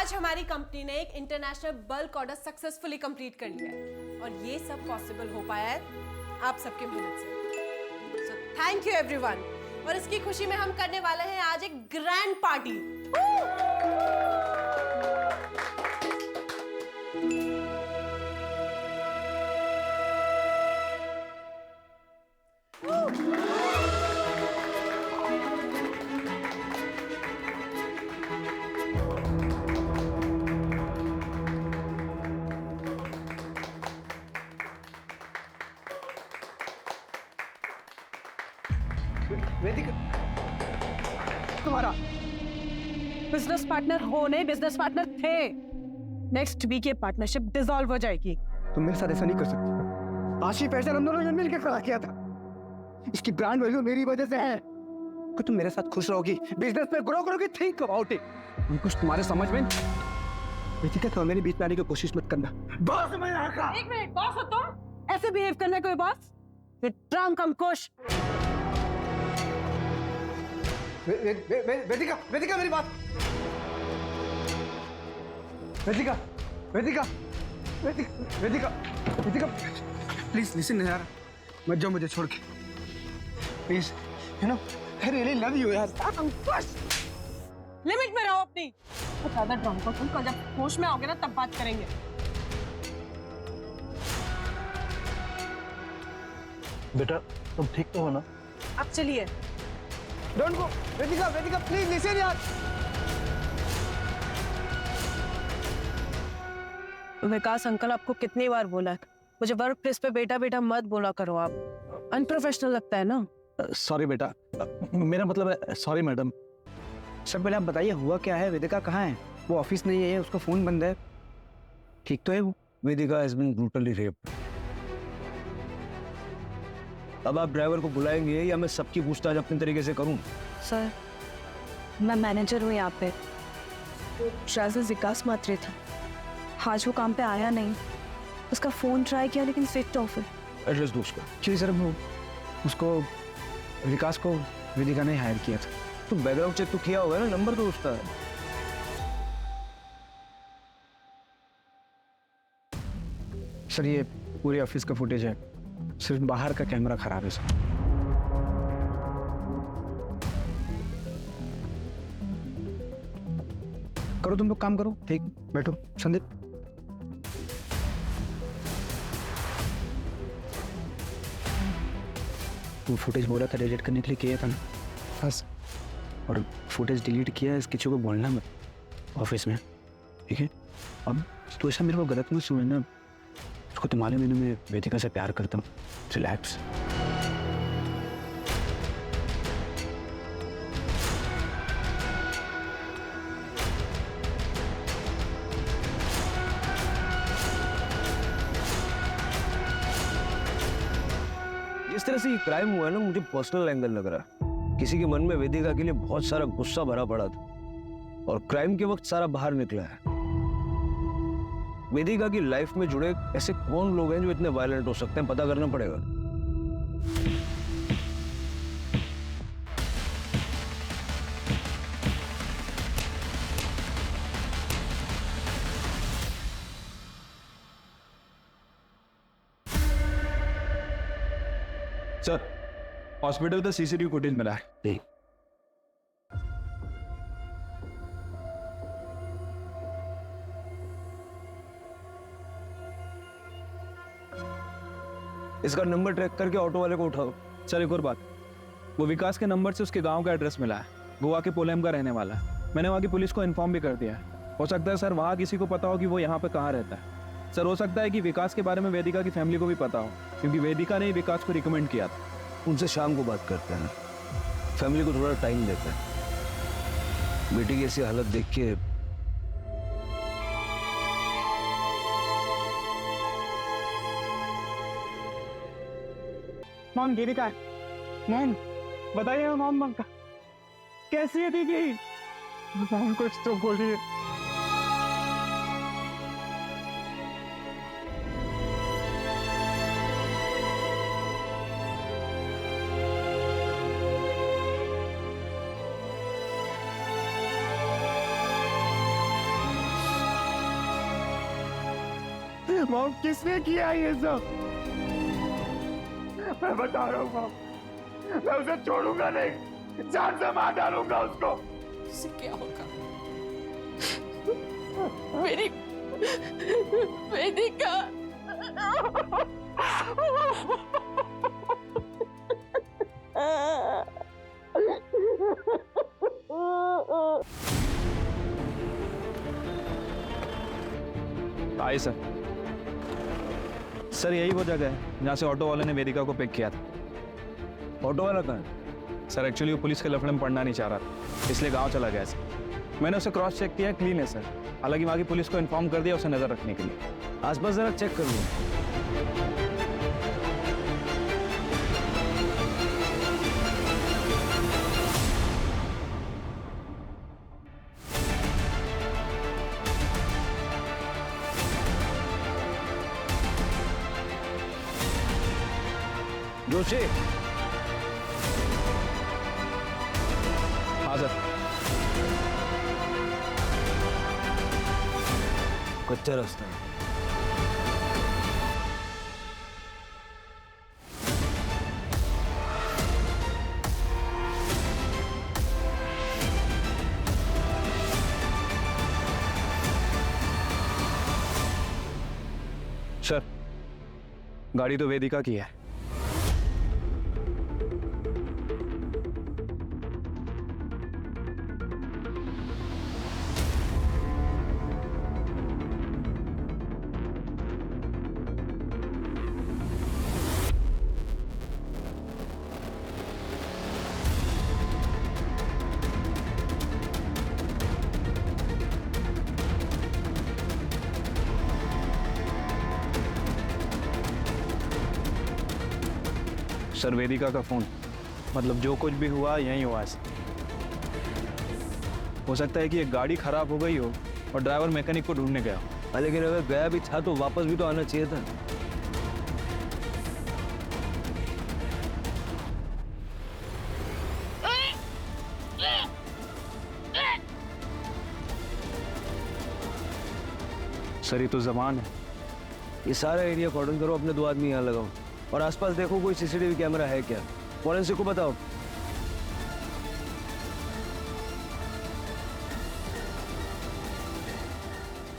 आज हमारी कंपनी ने एक international bulk order successfully complete कर लिया है और ये सब पॉसिबल हो पाया है आप सबकी मेहनत से। So thank you everyone. और इसकी खुशी में हम करने वाले हैं आज एक ग्रैंड पार्टी। वेदिका, तुम्हारा बिजनेस पार्टनर हो नहीं, बिजनेस पार्टनर थे। नेक्स्ट वीक ये पार्टनरशिप डिसॉल्व हो जाएगी। तुम मेरे साथ ऐसा नहीं कर सकती। आशी पैसा हम दोनों ने मिलकर खड़ा किया था। इसकी ब्रांड वैल्यू मेरी वजह से है। कि तुम मेरे साथ खुश रहोगी, बिजनेस में ग्रो करोगी, थिंक अबाउट इट। कुछ तुम्हारे समझ में वेदिका, तो मेरे बीच में आने की कोशिश मत करना। बॉस मैं यहाँ का। एक मिनट, बॉस हो तुम? ऐसे बिहेव करना कोई बॉस? ट्रंक अंकुश। वेदिका, वेदिका मेरी बात। वेदिका, वेदिका, वेदिका, वेदिका, प्लीज लिसन यार, मत जाओ मुझे छोड़ के, please. You know I really love you यार। लिमिट में रहो अपनी। तो ज्यादा ड्रंक हो तुम, कल जब होश में आओगे ना तब बात करेंगे। बेटा तुम ठीक तो हो ना? अब चलिए। Don't go Vedika, Vedika please listen यार। विकास अंकल, आपको कितनी बार बोला है मुझे वर्क प्लेस पे बेटा बेटा मत बोला करो। आप अनप्रोफेशनल लगता है ना। सॉरी बेटा, मेरा मतलब है सॉरी मैडम। सब पहले आप बताइए हुआ क्या है? वेदिका कहाँ है? वो ऑफिस नहीं है, उसका फोन बंद है। ठीक तो है वो? वेदिका हैज बीन ब्रूटली रेप्ड। अब आप ड्राइवर को बुलाएंगे या मैं सबकी पूछताछ अपने तरीके से करूं? सर, मैं मैनेजर हूँ यहाँ पे। ड्राइवर विकास मात्रे था, आज वो काम पे आया नहीं। उसका फोन ट्राई किया लेकिन स्विच ऑफ है। एड्रेस दो उसका। एक्चुअली सर वो उसको विकास को वेदिका ने हायर किया था। तो बैकग्राउंड चेक तो किया होगा ना, नंबर तो उसका है। सर ये पूरे ऑफिस का फुटेज है, सिर्फ बाहर का कैमरा खराब है सर। करो तुम लोग काम करो, ठीक बैठो। संदीप वो फुटेज बोला था डिलीट करने के लिए, किया था ना? बस। और फुटेज डिलीट किया है, किसी को बोलना मत ऑफिस में, ठीक है? अब तो ऐसा मेरे को गलत मत समझना। उसको तुम्हारे महीने में वेदिका से प्यार करता हूँ। रिलैक्स। जिस तरह से ये क्राइम हुआ है ना, मुझे पर्सनल एंगल लग रहा है। किसी के मन में वेदिका के लिए बहुत सारा गुस्सा भरा पड़ा था और क्राइम के वक्त सारा बाहर निकला है। वेदिका की लाइफ में जुड़े ऐसे कौन लोग हैं जो इतने वायलेंट हो सकते हैं, पता करना पड़ेगा। सर, हॉस्पिटल का सीसीटीवी फुटेज मिला है। नहीं, इसका नंबर ट्रैक करके ऑटो वाले को उठाओ। सर एक और बात, वो विकास के नंबर से उसके गांव का एड्रेस मिला है। गोवा के पोलेम का रहने वाला है। मैंने वहाँ की पुलिस को इन्फॉर्म भी कर दिया है। हो सकता है सर वहाँ किसी को पता हो कि वो यहाँ पे कहाँ रहता है। सर हो सकता है कि विकास के बारे में वेदिका की फैमिली को भी पता हो, क्योंकि वेदिका ने ही विकास को रिकमेंड किया था। उनसे शाम को बात करते हैं, फैमिली को थोड़ा टाइम देते हैं। बेटी की ऐसी हालत देख के मॉम वेदिका है। मॉम बताइए मॉम का कैसी है दीदी? मॉम कुछ तो बोलिए। मॉम किसने किया ये सब? मैं बता रहा हूँ मॉम, मैं उसे छोड़ूंगा नहीं, जान से मार डालूंगा उसको। उससे क्या होगा? मेरी वेदिका आइए सर। सर यही वो जगह है जहाँ से ऑटो वाले ने वेदिका को पिक किया था। ऑटो वाला कहाँ है? सर एक्चुअली वो पुलिस के लफड़े में पड़ना नहीं चाह रहा था, इसलिए गांव चला गया सर। मैंने उसे क्रॉस चेक किया, क्लीन है सर। हालांकि वहाँ की पुलिस को इन्फॉर्म कर दिया उसे नजर रखने के लिए। आसपास जरा चेक कर लो। जोशी। हाँ सर। कच्चा रास्ता है। सर गाड़ी तो वेदिका की है। सर वेदिका का फोन, मतलब जो कुछ भी हुआ यहीं हुआ है। हो सकता है कि ये गाड़ी खराब हो गई हो और ड्राइवर मैकेनिक को ढूंढने गया हो। लेकिन अगर गया भी था तो वापस भी तो आना चाहिए था। सर ये तो जबान है। ये सारा एरिया कॉर्डन करो, अपने 2 आदमी यहाँ लगाओ और आसपास देखो कोई सीसीटीवी कैमरा है क्या। फॉरेंसिक को बताओ।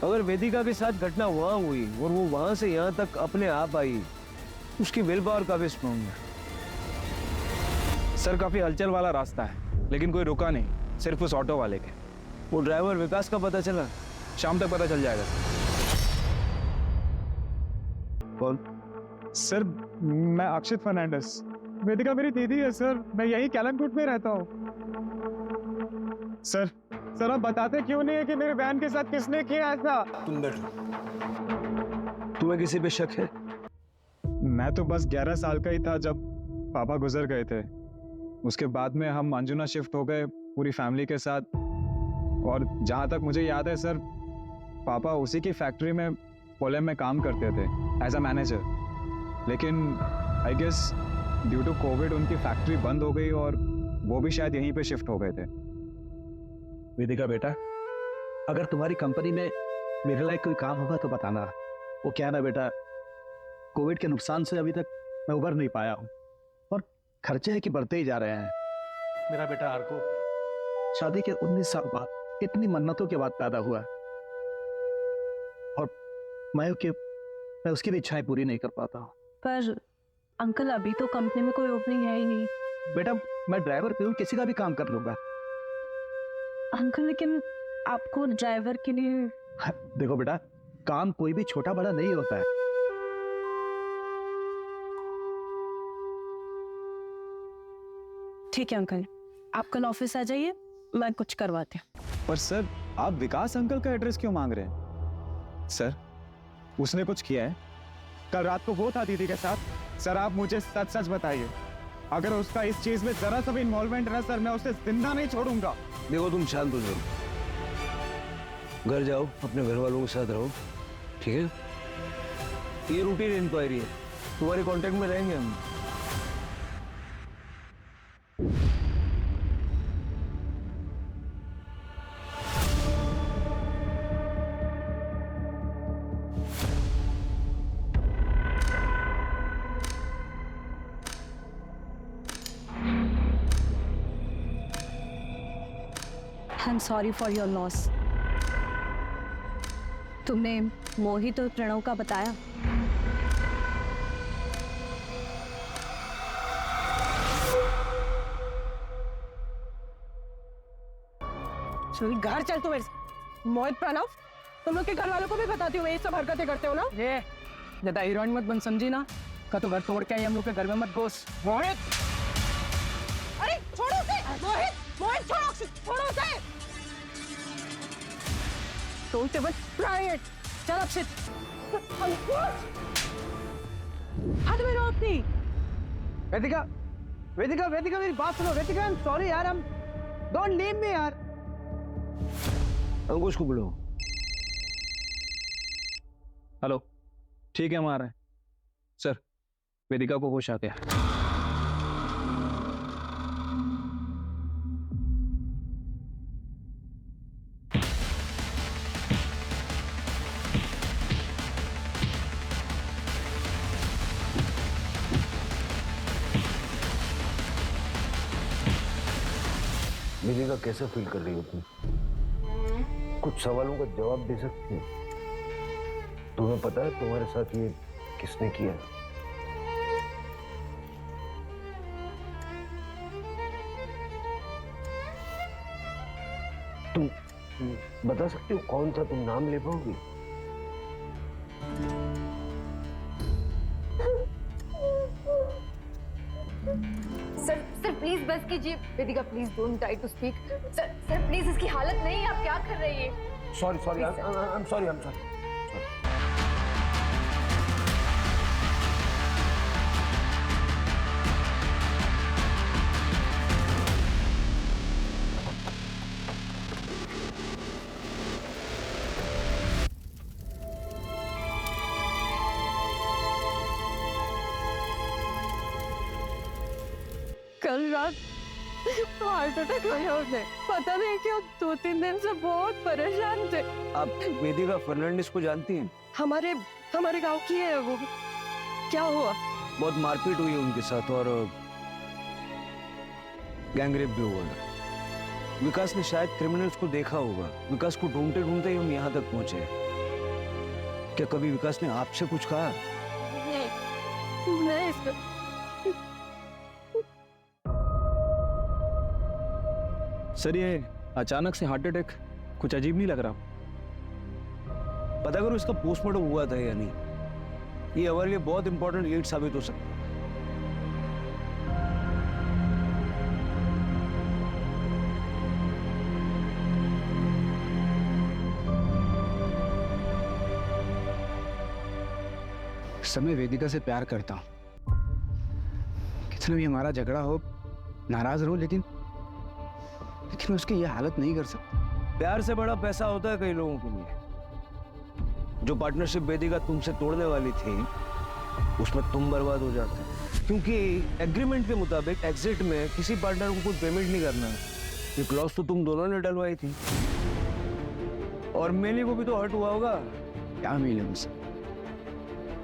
अगर वेदिका के साथ घटना वहां हुई और वो वहां से यहाँ तक अपने आप आई, उसकी विल पावर काफी स्ट्रॉन्ग है। सर काफी हलचल वाला रास्ता है, लेकिन कोई रुका नहीं, सिर्फ उस ऑटो वाले के। वो ड्राइवर विकास का पता चला? शाम तक पता चल जाएगा सर। कौन? सर मैं अक्षित फर्नांडिस, वेदिका मेरी दीदी है सर। मैं यही कैलमकोट में रहता हूँ। सर आप बताते क्यों नहीं है कि मेरे बहन के साथ किसने किया ऐसा? तुम बैठो। तुम्हें किसी पे शक है? मैं तो बस 11 साल का ही था जब पापा गुजर गए थे। उसके बाद में हम अंजुना शिफ्ट हो गए पूरी फैमिली के साथ। और जहाँ तक मुझे याद है सर, पापा उसी की फैक्ट्री में पोलेम में काम करते थे एज अ मैनेजर। लेकिन I guess due to COVID उनकी फैक्ट्री बंद हो गई और वो भी शायद यहीं पे शिफ्ट हो गए थे। वेदिका बेटा, अगर तुम्हारी कंपनी में मेरे लायक कोई काम होगा तो बताना। वो क्या ना बेटा, कोविड के नुकसान से अभी तक मैं उबर नहीं पाया हूँ और खर्चे है कि बढ़ते ही जा रहे हैं। मेरा बेटा आर्को शादी के 19 साल बाद इतनी मन्नतों के बाद पैदा हुआ और मैं उसकी भी इच्छाएं पूरी नहीं कर पाता हूँ। पर अंकल अभी तो कंपनी में कोई ओपनिंग है ही नहीं। बेटा मैं ड्राइवर पे हूँ, किसी का भी काम कर लूंगा। अंकल लेकिन आपको ड्राइवर के लिए देखो बेटा, काम कोई भी छोटा बड़ा नहीं होता है। ठीक है अंकल, आप कल ऑफिस आ जाइए, मैं कुछ करवाती हूँ। पर सर आप विकास अंकल का एड्रेस क्यों मांग रहे हैं? सर उसने कुछ किया है? कल रात को वो था दीदी के साथ। सर आप मुझे सच सच बताइए, अगर उसका इस चीज में जरा सा भी इन्वॉल्वमेंट है ना सर, मैं उसे जिंदा नहीं छोड़ूंगा। देखो तुम शांत हो जाओ, घर जाओ, अपने घर वालों के साथ रहो, ठीक है? ये रूटीन इंक्वायरी है, तुम्हारे कांटेक्ट में रहेंगे हम। आई am sorry for your loss. तुमने मोहित और प्रणव का बताया? चल घर चल तू मेरे साथ। मोहित प्रणव, तुम लोग के घर वालों को भी बताती हो ये सब हरकतें करते हो ना? ये ज्यादा हीरोइन मत बन, समझी ना? का तो घर तोड़ के आई, हम लोग के घर में मत घुस। मोहित, अरे छोड़ो उसे! मोहित, मोहित छोड़ो, छोड़ो उसे! Don't even try it. चल अक्षित। हाथ में रो अपनी। वेदिका, वेदिका, वेदिका, मेरी बात सुनो। वेदिका, आई एम सॉरी यार, हम डोंट लीव मी यार। अंकुश को बुलाओ। हेलो, ठीक है, हम आ रहे हैं। सर, वेदिका को होश आ गया। वेदिका कैसे फील कर रही हो तुम? कुछ सवालों का जवाब दे सकती हो? तुम्हें पता है तुम्हारे साथ ये किसने किया? तुम बता सकती हो कौन था? तुम नाम ले पाओगी? सर प्लीज बस कीजिए। Vedika please don't try to speak. Sir please, इसकी हालत नहीं है, आप क्या कर रही है? Sorry sorry, I am sorry. कल रात हार्ट अटैक आया उन्हें। पता नहीं क्यों 2-3 दिन से बहुत परेशान थे। आप वेदिका फर्नांडिस को जानती हैं? हमारे गांव की है वो। क्या हुआ? बहुत मारपीट हुई उनके साथ और गैंगरेप भी हुआ है। विकास ने शायद क्रिमिनल्स को देखा होगा। विकास को ढूंढते ढूंढते ही हम यहाँ तक पहुंचे। क्या कभी विकास ने आपसे कुछ कहा? नहीं सर। सर, ये अचानक से हार्ट अटैक कुछ अजीब नहीं लग रहा? पता करो इसका पोस्टमार्टम हुआ था या नहीं। ये हमारे लिए बहुत इंपॉर्टेंट लीड साबित हो सकता है। समय वेदिका से प्यार करता हूँ। कितना भी हमारा झगड़ा हो, नाराज रहो, लेकिन मैं उसकी ये हालत नहीं कर सकता। प्यार से बड़ा पैसा होता है कई लोगों के लिए। जो पार्टनरशिप वेदिका तुमसे तोड़ने वाली थी, उसमें तुम बर्बाद हो जाते, क्योंकि एग्रीमेंट के मुताबिक एग्जिट में किसी पार्टनर को कुछ पेमेंट नहीं करना है। ये क्लॉज तो तुम दोनों ने डलवाई थी। और मेली को भी तो हर्ट हुआ होगा। क्या मिले मुझसे?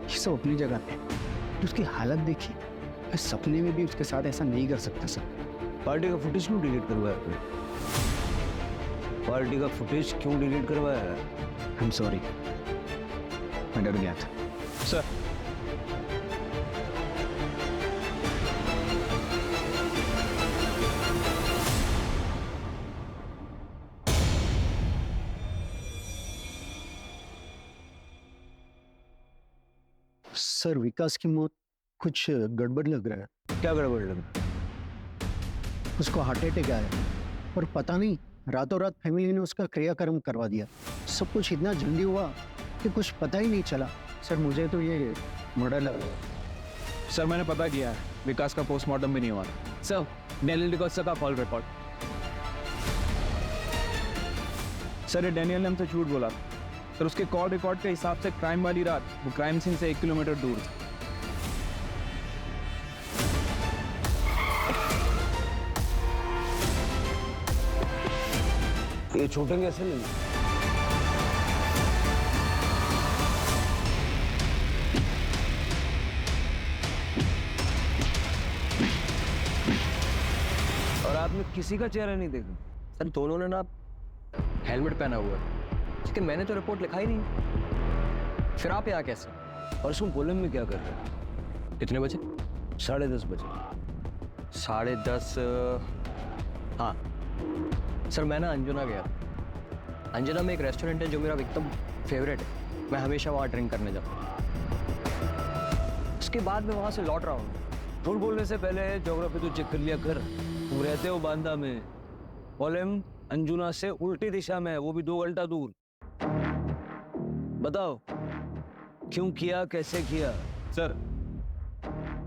ये सब अपनी जगह पे। उसकी हालत देखी, मैं सपने में भी उसके साथ ऐसा नहीं कर सकता सर। पार्टी का फुटेज क्यों डिलीट करवाया आपने? पार्टी का फुटेज क्यों डिलीट करवाया है? आई एम सॉरी, मैं डर गया था। सर, सर, विकास की मौत कुछ गड़बड़ लग रहा है। क्या गड़बड़ लगा? उसको हार्ट अटैक आया और पता नहीं रातों रात फैमिली ने उसका क्रियाक्रम करवा दिया। सब कुछ इतना जल्दी हुआ कि कुछ पता ही नहीं चला। सर, मुझे तो ये मर्डर लगा। सर, मैंने पता किया है, विकास का पोस्टमार्टम भी नहीं हुआ। सर, डैनियल डिकोस्टा का कॉल रिकॉर्ड। सर, ये डैनियल ने हमसे झूठ बोला। सर, उसके कॉल रिकॉर्ड के हिसाब से क्राइम वाली रात वो क्राइम सीन से 1 किलोमीटर दूर था। ये छूटेंगे ऐसे नहीं। और आपने किसी का चेहरा नहीं देखा? सर, दोनों ने ना हेलमेट पहना हुआ है, लेकिन मैंने तो रिपोर्ट लिखा ही नहीं। फिर आप यहाँ कैसे? और तुम पोलैंड में क्या कर रहे हो? कितने बजे? 10:30 बजे। 10:30। हाँ सर, मैं ना अंजुना गया। अंजुना में एक रेस्टोरेंट है जो मेरा एकदम फेवरेट है, मैं हमेशा वहाँ ड्रिंक करने जाता हूँ। उसके बाद मैं वहाँ से लौट रहा हूँ। झूठ बोलने से पहले ज्योग्राफी तो चेक कर लिया कर। तुम रहते हो बांदा में, पोलैंड अंजुना से उल्टी दिशा में है, वो भी 2 घंटा दूर। बताओ क्यों किया, कैसे किया? सर,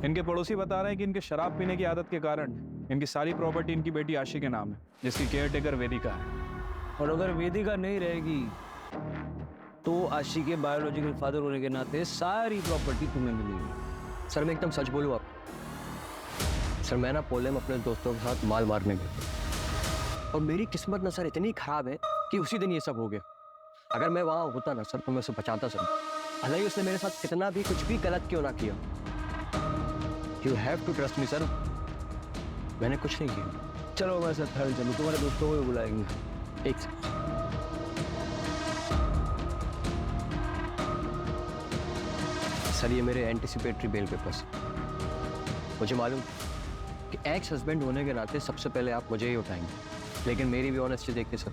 इनके पड़ोसी बता रहे हैं कि इनके शराब पीने की आदत के कारण इनकी सारी प्रॉपर्टी इनकी बेटी आशी के नाम है, जिसकी केयरटेकर वेदिका है। और अगर वेदिका नहीं रहेगी तो आशी के बायोलॉजिकल फादर होने के नाते सारी प्रॉपर्टी तुम्हें मिलेगी। सर मैं एकदम सच बोलूँ आप, सर मैं ना पोलैंड अपने दोस्तों के साथ माल मारने गया और मेरी किस्मत ना सर इतनी खराब है कि उसी दिन ये सब हो गया। अगर मैं वहाँ होता ना सर तो मैं उसे बचाता सर, भले ही उसने मेरे साथ कितना भी कुछ भी गलत क्यों ना किया। You have to trust me sir, मैंने कुछ नहीं किया। चलो हमारे साथ ठहर चलो, तुम्हारे दोस्तों को भी बुलाएंगे। एक सेकंड। सर ये मेरे एंटिसिपेटरी बेल पेपर्स। मुझे मालूम कि एक्स हस्बैंड होने के नाते सबसे पहले आप मुझे ही उठाएंगे, लेकिन मेरी भी ऑनेस्टी देखिए सर,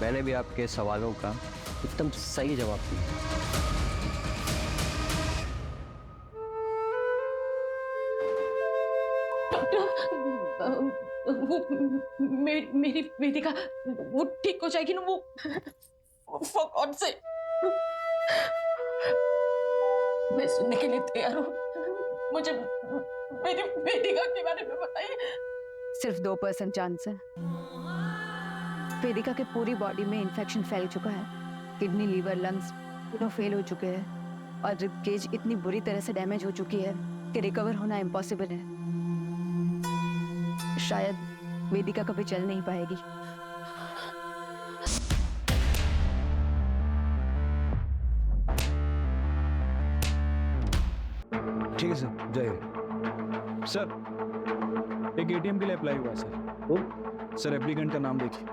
मैंने भी आपके सवालों का एकदम सही जवाब दिया। वो मेरी वेदिका वो ठीक हो जाएगी ना, वो for God से मैं सुनने के लिए तैयार हूँ। मुझे मेरी वेदिका के बारे में बताइए। सिर्फ 2% चांस है। वेदिका के पूरी बॉडी में इन्फेक्शन फैल चुका है, किडनी, लीवर, लंग्स दोनों फेल हो चुके हैं और रिब केज इतनी बुरी तरह से डैमेज हो चुकी है कि रिकवर होना इम्पॉसिबल है। शायद वेदिका कभी चल नहीं पाएगी। ठीक है सर, जाइए। सर, एक एटीएम के लिए अप्लाई हुआ है सर। सर एप्लीकेंट का नाम देखिए।